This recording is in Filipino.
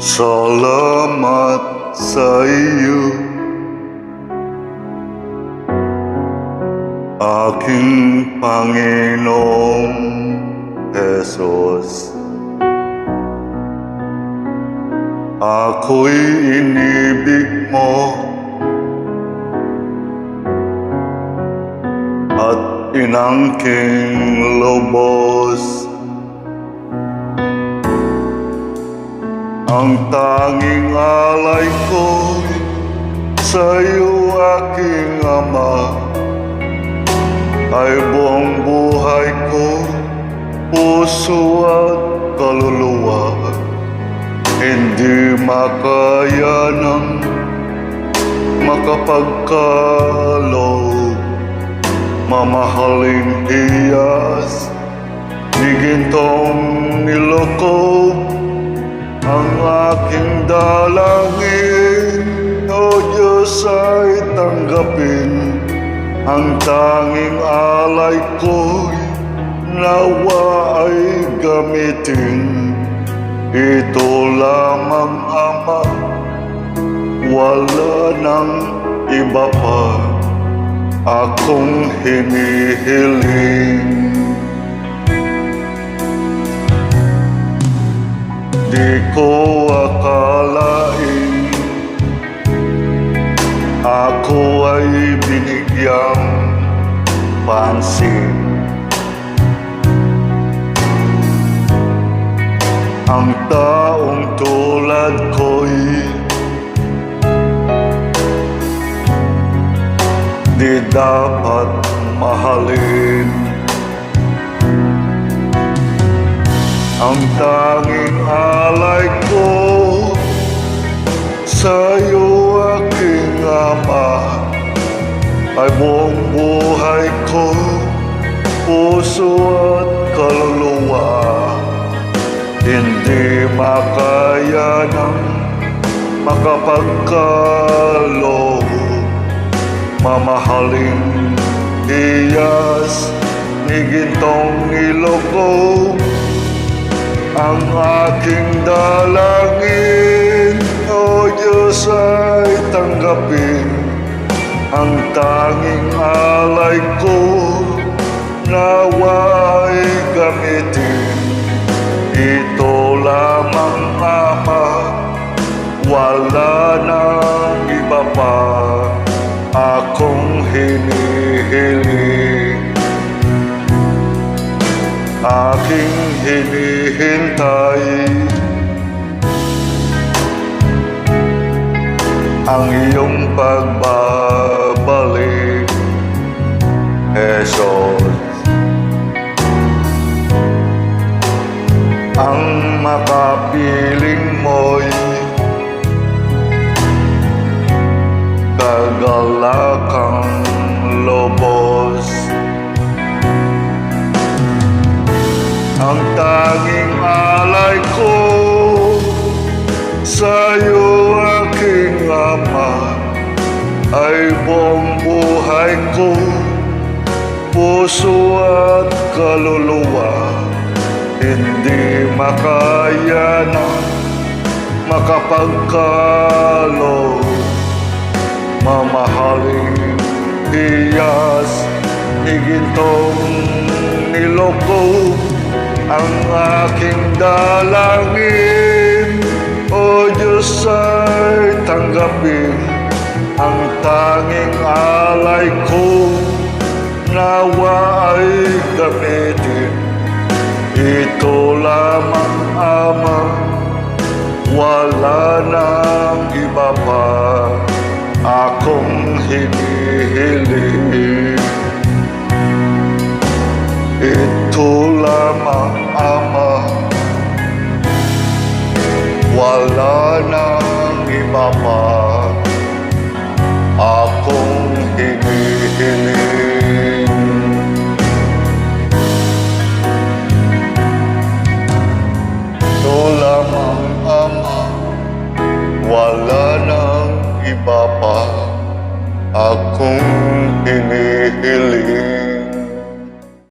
Salamat sa iyo, aking Panginoong Jesus. Ako'y inibig mo at inangking lubos. Ang tanging alay ko sa iyo, aking Ama, ay buong buhay ko, puso at kaluluwa. Hindi makaya ng makapagkaloob, mamahaling hiyas ni gintong nilokob. Ang aking dalangin, O Diyos, ay tanggapin. Ang tanging alay ko'y nawa ay gamitin. Ito lamang, Ama, wala nang iba pa akong hinihiling. Di ko akalain ako ay binigyang pansin. Ang taong tulad ko'y di dapat mahalin. Ang tanging alay ko sa iyo, aking Ama, ay buong buhay ko, puso at kaluluwa. Hindi makaya ng makapagkaloob, mamahaling hiyas ni gintong nilokob. Ang aking dalangin, O Diyos, ay tanggapin. Ang tanging alay ko, nawa ay gamitin. Ito lamang, Ama, wala nang iba pa akong hinihiling. Aking hinihintay ang iyong pagbabalik, Jesus. Ang makapiling mo'y kagalakang lobos. Ang tanging alay ko sa iyo, aking Ama, ay buong buhay ko, puso at kaluluwa. Hindi makaya na makapagkaloob, mamahaling hiyas ni gintong nilokob. Ang aking dalangin, O Diyos, ay tanggapin. Ang tanging alay ko, nawa ay gamitin. Ito lamang, Ama, wala nang iba pa